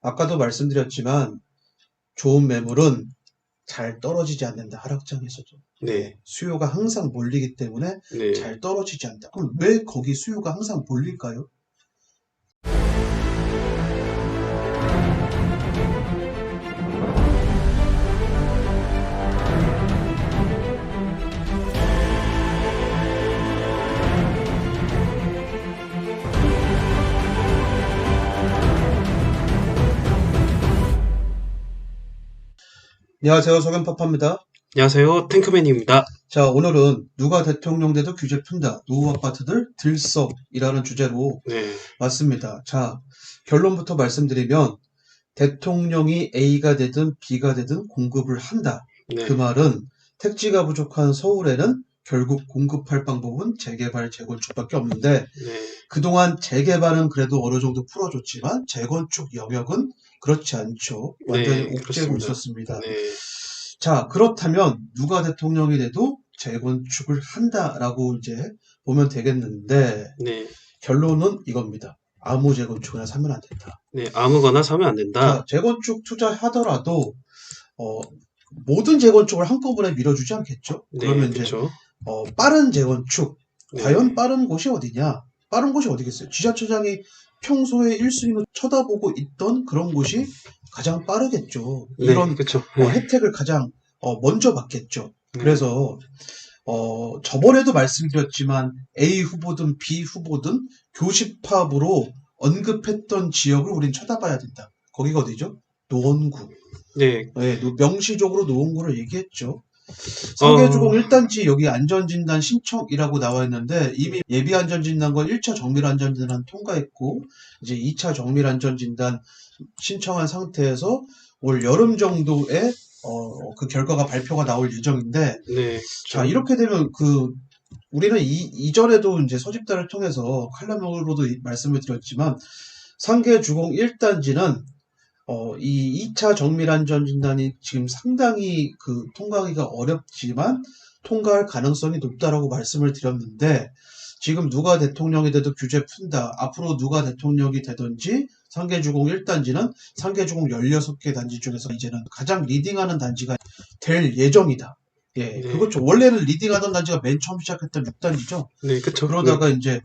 아까도 말씀드렸지만 좋은 매물은 잘 떨어지지 않는다. 하락장에서도. 네, 수요가 항상 몰리기 때문에 네. 잘 떨어지지 않는다. 그럼 왜 거기 수요가 항상 몰릴까요? 안녕하세요. 석연파파입니다. 안녕하세요. 탱크맨입니다. 자, 오늘은 누가 대통령 돼도 규제 푼다. 노후 아파트들 들썩이라는 주제로 네, 왔습니다. 자, 결론부터 말씀드리면 대통령이 A가 되든 B가 되든 공급을 한다. 그 네, 말은 택지가 부족한 서울에는 결국 공급할 방법은 재개발, 재건축밖에 없는데 네, 그동안 재개발은 그래도 어느 정도 풀어줬지만 재건축 영역은 그렇지 않죠. 완전히 네, 옥죄고 그렇습니다. 있었습니다. 네, 자, 그렇다면 누가 대통령이 돼도 재건축을 한다라고 이제 보면 되겠는데 네, 결론은 이겁니다. 아무 재건축이나 사면 안 된다. 네. 아무거나 사면 안 자, 된다. 재건축 투자하더라도 어, 모든 재건축을 한꺼번에 밀어주지 않겠죠? 네, 그러면 이제 그쵸. 빠른 재건축, 과연 네, 빠른 곳이 어디냐? 빠른 곳이 어디겠어요? 지자체장이 평소에 1순위로 쳐다보고 있던 그런 곳이 가장 빠르겠죠. 네, 이런 그쵸. 네, 혜택을 가장 먼저 받겠죠. 네, 그래서 저번에도 말씀드렸지만 A 후보든 B 후보든 교집합으로 언급했던 지역을 우린 쳐다봐야 된다. 거기가 어디죠? 노원구. 네, 예, 명시적으로 노원구를 얘기했죠. 어, 상계주공 1단지 여기 안전진단 신청이라고 나와 있는데 이미 예비 안전진단과 1차 정밀 안전진단 통과했고 이제 2차 정밀 안전진단 신청한 상태에서 올 여름 정도에 그 결과가 발표가 나올 예정인데 네, 자 그쵸. 이렇게 되면 우리는 이전에도 이제 소집단을 통해서 칼럼으로도 말씀을 드렸지만 상계주공 1단지는 이 2차 정밀안전진단이 지금 상당히 통과하기가 어렵지만 통과할 가능성이 높다라고 말씀을 드렸는데 지금 누가 대통령이 돼도 규제 푼다. 앞으로 누가 대통령이 되든지 상계주공 1단지는 상계주공 16개 단지 중에서 이제는 가장 리딩하는 단지가 될 예정이다. 예, 네, 그렇죠. 원래는 리딩하던 단지가 맨 처음 시작했던 6단지죠. 네, 그쵸. 네, 그러다가 이제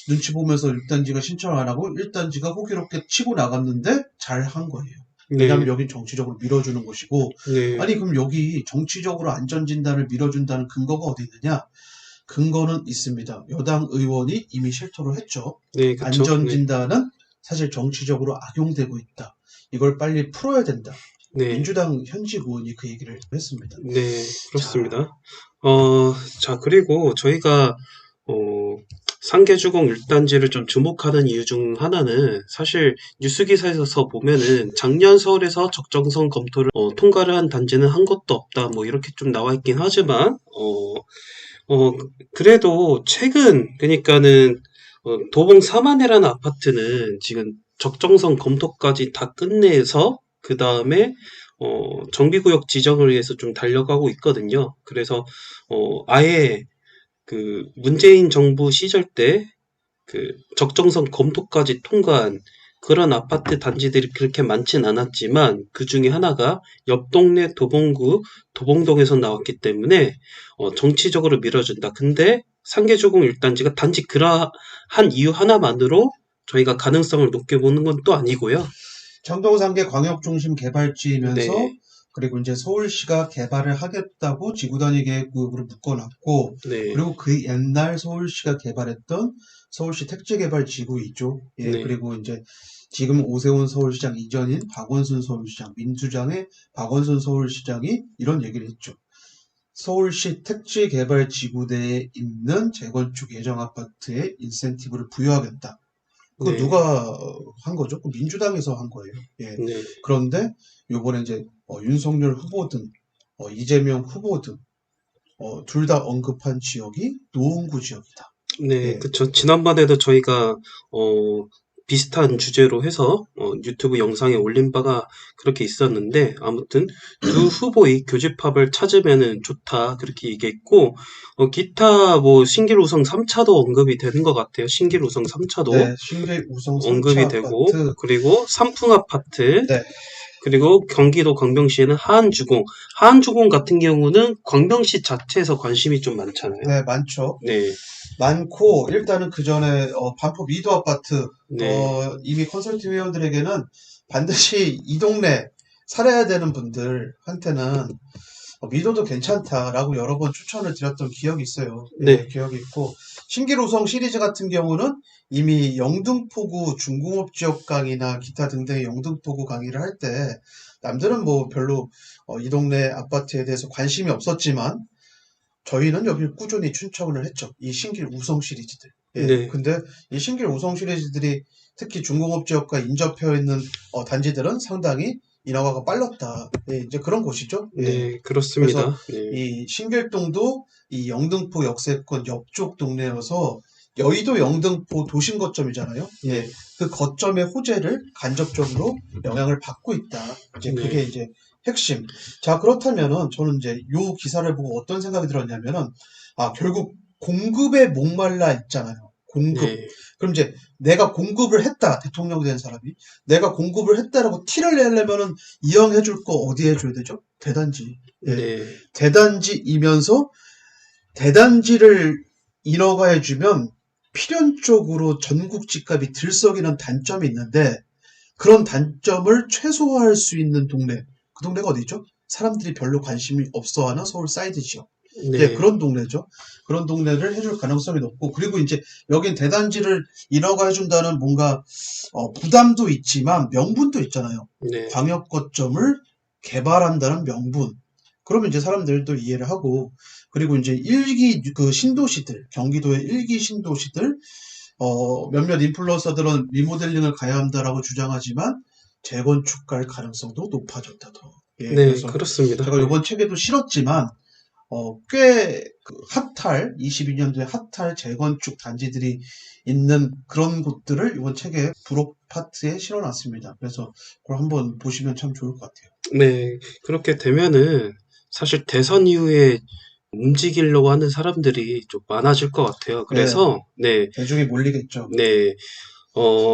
눈치 보면서 6단지가 신청을 안 하고 1단지가 호기롭게 치고 나갔는데 잘 한 거예요. 왜냐하면 네, 여긴 정치적으로 밀어주는 곳이고 네, 아니 그럼 여기 정치적으로 안전진단을 밀어준다는 근거가 어디 있느냐? 근거는 있습니다. 여당 의원이 이미 실토를 했죠. 네, 그쵸. 네, 안전진단은 사실 정치적으로 악용되고 있다. 이걸 빨리 풀어야 된다. 네, 민주당 현직 의원이 그 얘기를 했습니다. 네, 자, 그렇습니다. 자, 그리고 저희가, 어, 상계주공 1단지를 좀 주목하는 이유 중 하나는 사실 뉴스 기사에서 보면은 작년 서울에서 적정성 검토를 통과를 한 단지는 한 곳도 없다 뭐 이렇게 좀 나와 있긴 하지만 그래도 최근 그러니까는 도봉 사만회라는 아파트는 지금 적정성 검토까지 다 끝내서 그 다음에 정비구역 지정을 위해서 좀 달려가고 있거든요. 그래서 아예 그 문재인 정부 시절 때 그 적정성 검토까지 통과한 그런 아파트 단지들이 그렇게 많진 않았지만 그 중에 하나가 옆 동네 도봉구 도봉동에서 나왔기 때문에 정치적으로 밀어준다. 근데 상계조공 1단지가 단지 그러한 이유 하나만으로 저희가 가능성을 높게 보는 건 또 아니고요. 청정상계 광역중심 개발지이면서 네, 그리고 이제 서울시가 개발을 하겠다고 지구단위 계획구역으로 묶어놨고 네, 그리고 그 옛날 서울시가 개발했던 서울시 택지개발지구 있죠. 예, 네, 그리고 이제 지금 오세훈 서울시장 이전인 박원순 서울시장, 민주당의 박원순 서울시장이 이런 얘기를 했죠. 서울시 택지개발지구대에 있는 재건축 예정 아파트에 인센티브를 부여하겠다. 그거 네, 누가 한 거죠? 그 민주당에서 한 거예요. 예. 네, 그런데 요번에 이제 윤석열 후보든 이재명 후보든 둘 다 언급한 지역이 노원구 지역이다. 네, 예. 그쵸. 지난번에도 저희가 어, 비슷한 주제로 해서 유튜브 영상에 올린 바가 그렇게 있었는데 아무튼 두 후보의 교집합을 찾으면은 좋다 그렇게 얘기했고 기타 뭐 신길우성 3차도 언급이 되는 것 같아요. 신길우성 3차도 네, 신길우성 언급이 3차 되고 아파트. 그리고 삼풍아파트 네, 그리고 경기도 광명시에는 하안주공 하안주공 같은 경우는 광명시 자체에서 관심이 좀 많잖아요. 네, 많죠. 네, 많고, 일단은 그 전에, 반포 미도 아파트, 네, 이미 컨설팅 회원들에게는 반드시 이 동네 살아야 되는 분들한테는 미도도 괜찮다라고 여러 번 추천을 드렸던 기억이 있어요. 예, 네, 기억이 있고, 신길우성 시리즈 같은 경우는 이미 영등포구 중공업 지역 강의나 기타 등등의 영등포구 강의를 할 때, 남들은 뭐 별로 이 동네 아파트에 대해서 관심이 없었지만, 저희는 여기를 꾸준히 추천을 했죠. 이 신길 우성 시리즈들. 예. 네, 근데 이 신길 우성 시리즈들이 특히 중공업 지역과 인접해 있는 단지들은 상당히 인허가가 빨랐다. 예, 이제 그런 곳이죠. 예. 네, 그래서 그렇습니다. 네, 이 신길동도 이 영등포 역세권 옆쪽 동네여서 여의도 영등포 도심 거점이잖아요. 예. 네, 그 거점의 호재를 간접적으로 영향을 받고 있다. 이제 그게 네, 이제 핵심. 자, 그렇다면은 저는 이제 요 기사를 보고 어떤 생각이 들었냐면은 결국 공급에 목말라 있잖아요. 공급. 네, 그럼 이제 내가 공급을 했다. 대통령 된 사람이. 내가 공급을 했다라고 티를 내려면은 이용해 줄 거 어디에 해줘야 되죠? 대단지. 예. 네, 대단지이면서 대단지를 인허가해 주면 필연적으로 전국 집값이 들썩이는 단점이 있는데 그런 단점을 최소화할 수 있는 동네. 그 동네가 어디죠? 사람들이 별로 관심이 없어하는 서울 사이드 지역. 예, 네, 그런 동네죠. 그런 동네를 해줄 가능성이 높고, 그리고 이제 여긴 대단지를 인허가 해준다는 뭔가 부담도 있지만 명분도 있잖아요. 네, 광역 거점을 개발한다는 명분. 그러면 이제 사람들도 이해를 하고, 그리고 이제 일기 그 신도시들, 경기도의 일기 신도시들, 몇몇 인플루언서들은 리모델링을 가야 한다라고 주장하지만 재건축 갈 가능성도 높아졌다 더. 예, 네, 그래서 그렇습니다. 제가 네, 이번 책에도 실었지만 꽤 핫할 22년도에 핫할 재건축 단지들이 있는 그런 곳들을 이번 책에 부록 파트에 실어놨습니다. 그래서 그걸 한번 보시면 참 좋을 것 같아요. 네, 그렇게 되면은 사실 대선 이후에 움직이려고 하는 사람들이 좀 많아질 것 같아요. 네, 그래서, 네, 대중이 몰리겠죠. 네,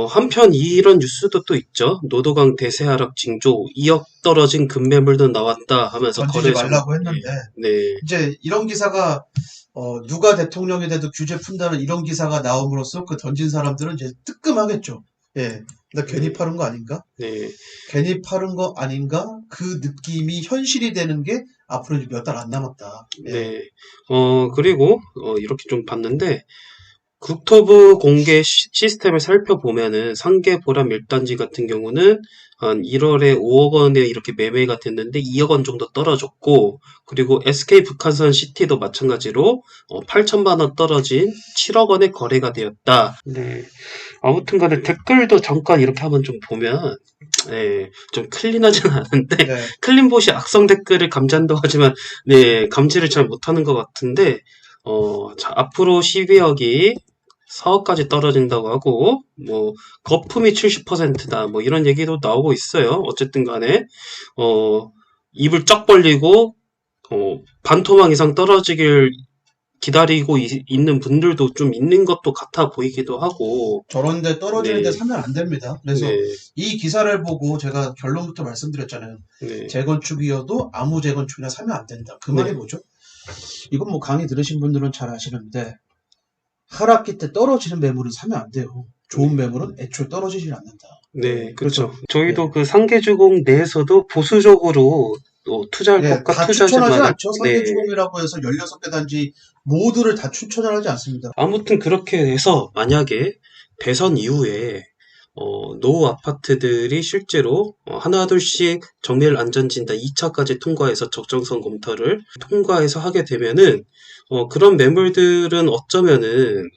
한편 이런 뉴스도 또 있죠. 노도강 대세 하락 징조 2억 떨어진 급매물도 나왔다 하면서 던지지 거래소, 말라고 네, 했는데 네, 이제 이런 기사가 누가 대통령이 돼도 규제 푼다는 이런 기사가 나옴으로써 그 던진 사람들은 이제 뜨끔하겠죠. 예, 나 괜히 네, 파는 거 아닌가? 네, 괜히 파는 거 아닌가? 그 느낌이 현실이 되는 게 앞으로 몇 달 안 남았다. 예. 네. 그리고, 이렇게 좀 봤는데, 국토부 공개 시스템을 살펴보면은 상계 보람 1단지 같은 경우는 한 1월에 5억 원에 이렇게 매매가 됐는데 2억 원 정도 떨어졌고 그리고 SK 북한산 시티도 마찬가지로 8천만 원 떨어진 7억 원에 거래가 되었다. 네. 아무튼 간에 댓글도 잠깐 이렇게 한번 좀 보면 네, 좀 클린하진 않은데 네. 클린봇이 악성 댓글을 감지한다고 하지만 네, 감지를 잘 못하는 것 같은데 자, 앞으로 12억이 4억까지 떨어진다고 하고, 뭐, 거품이 70%다, 뭐, 이런 얘기도 나오고 있어요. 어쨌든 간에, 입을 쫙 벌리고, 반토막 이상 떨어지길 기다리고 있는 분들도 좀 있는 것도 같아 보이기도 하고, 저런데 떨어지는데 네, 사면 안 됩니다. 그래서 네, 이 기사를 보고 제가 결론부터 말씀드렸잖아요. 네, 재건축이어도 아무 재건축이나 사면 안 된다. 그 말이 네, 뭐죠? 이건 뭐 강의 들으신 분들은 잘 아시는데 하락기 때 떨어지는 매물은 사면 안 돼요. 좋은 네. 매물은 애초에 떨어지질 않는다. 네, 그래서 그쵸. 예, 저희도 그 상계주공 내에서도 보수적으로 투자할 예, 것과 다 투자하지 추천하지 말을, 않죠. 네, 상계주공이라고 해서 16개 단지 모두를 다 추천을 하지 않습니다. 아무튼 그렇게 해서 만약에 대선 이후에 노후 아파트들이 실제로 하나둘씩 정밀 안전진단 2차까지 통과해서 적정성 검토를 통과해서 하게 되면은 그런 매물들은 어쩌면은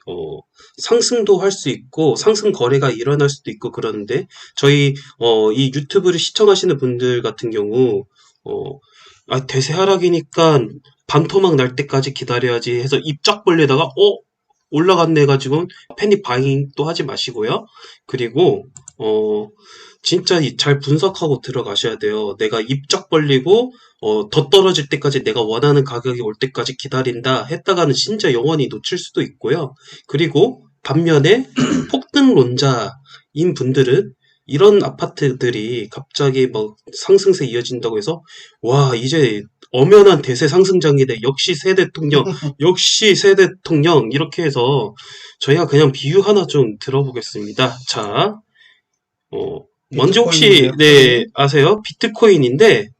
상승도 할 수 있고 상승 거래가 일어날 수도 있고 그러는데 저희 이 유튜브를 시청하시는 분들 같은 경우 대세 하락이니까 반토막 날 때까지 기다려야지 해서 입 쫙 벌리다가 올라갔네 해가지고 패닉 바잉 또 하지 마시고요. 그리고 진짜 잘 분석하고 들어가셔야 돼요. 내가 입적 벌리고 더 떨어질 때까지 내가 원하는 가격이 올 때까지 기다린다 했다가는 진짜 영원히 놓칠 수도 있고요. 그리고 반면에 폭등론자인 분들은 이런 아파트들이 갑자기 뭐 상승세 이어진다고 해서 와 이제 엄연한 대세 상승장이네. 역시 새 대통령, 역시 새 대통령 이렇게 해서 저희가 그냥 비유 하나 좀 들어보겠습니다. 자, 먼저 혹시 네 아세요? 비트코인인데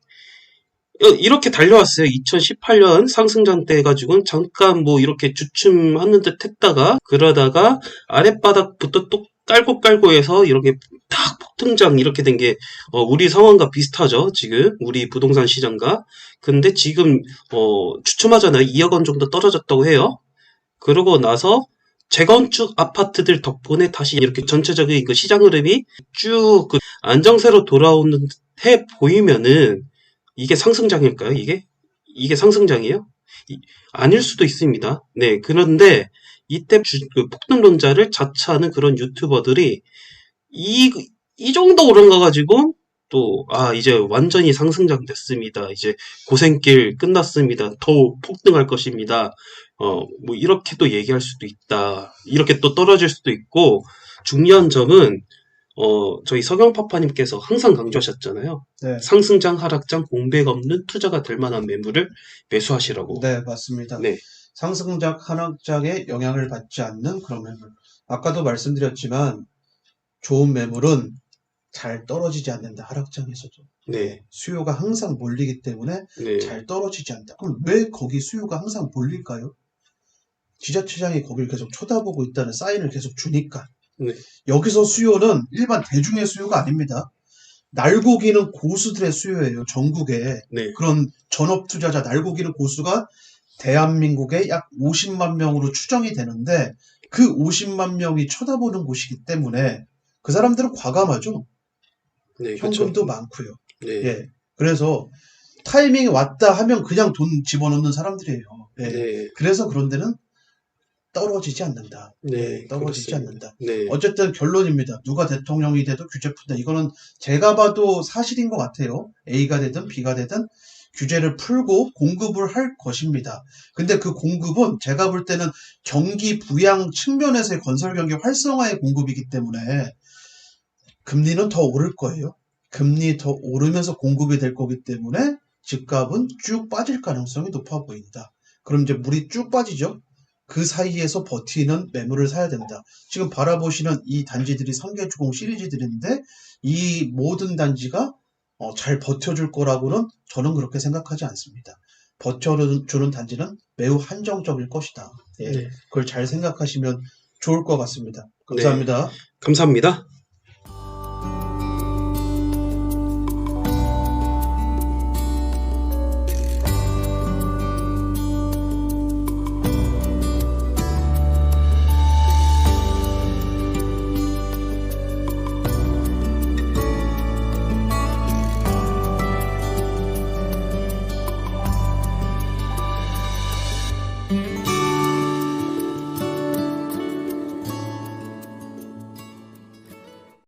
이렇게 달려왔어요. 2018년 상승장 때 해가지고 잠깐 뭐 이렇게 주춤하는 듯 했다가 그러다가 아랫바닥부터 또 깔고 해서 이렇게 딱 폭등장 이렇게 된 게 우리 상황과 비슷하죠. 지금 우리 부동산 시장과. 근데 지금 주춤하잖아요. 2억 원 정도 떨어졌다고 해요. 그러고 나서 재건축 아파트들 덕분에 다시 이렇게 전체적인 그 시장 흐름이 쭉 그 안정세로 돌아오는 해 보이면은 이게 상승장일까요? 이게 상승장이에요? 아닐 수도 있습니다. 네, 그런데 이때 그 폭등론자를 자처하는 그런 유튜버들이 이 정도 오른가 가지고 또 이제 완전히 상승장 됐습니다. 이제 고생길 끝났습니다. 더 폭등할 것입니다. 뭐 이렇게 또 얘기할 수도 있다. 이렇게 또 떨어질 수도 있고 중요한 점은 저희 서경파파님께서 항상 강조하셨잖아요. 네. 상승장, 하락장, 공백 없는 투자가 될 만한 매물을 매수하시라고. 네, 맞습니다. 네, 상승장, 하락장에 영향을 받지 않는 그런 매물. 아까도 말씀드렸지만 좋은 매물은 잘 떨어지지 않는다. 하락장에서도. 네, 수요가 항상 몰리기 때문에 네, 잘 떨어지지 않는다. 그럼 왜 거기 수요가 항상 몰릴까요? 지자체장이 거기를 계속 쳐다보고 있다는 사인을 계속 주니까. 네, 여기서 수요는 일반 대중의 수요가 아닙니다. 날고기는 고수들의 수요예요. 전국에. 네, 그런 전업 투자자 날고기는 고수가 대한민국에 약 50만 명으로 추정이 되는데 그 50만 명이 쳐다보는 곳이기 때문에 그 사람들은 과감하죠. 네, 현금도 많고요. 네, 예. 그래서 타이밍이 왔다 하면 그냥 돈 집어넣는 사람들이에요. 예. 네, 그래서 그런 데는 떨어지지 않는다. 네, 떨어지지 그렇습니다. 않는다. 네, 어쨌든 결론입니다. 누가 대통령이 돼도 규제 푼다. 이거는 제가 봐도 사실인 것 같아요. A가 되든 B가 되든 규제를 풀고 공급을 할 것입니다. 근데 그 공급은 제가 볼 때는 경기 부양 측면에서의 건설 경기 활성화의 공급이기 때문에 금리는 더 오를 거예요. 금리 더 오르면서 공급이 될 거기 때문에 집값은 쭉 빠질 가능성이 높아 보인다. 그럼 이제 물이 쭉 빠지죠. 그 사이에서 버티는 매물을 사야 된다. 지금 바라보시는 이 단지들이 상계주공 시리즈들인데 이 모든 단지가 잘 버텨줄 거라고는 저는 그렇게 생각하지 않습니다. 버텨주는 단지는 매우 한정적일 것이다. 예, 네. 그걸 잘 생각하시면 좋을 것 같습니다. 감사합니다. 감사합니다.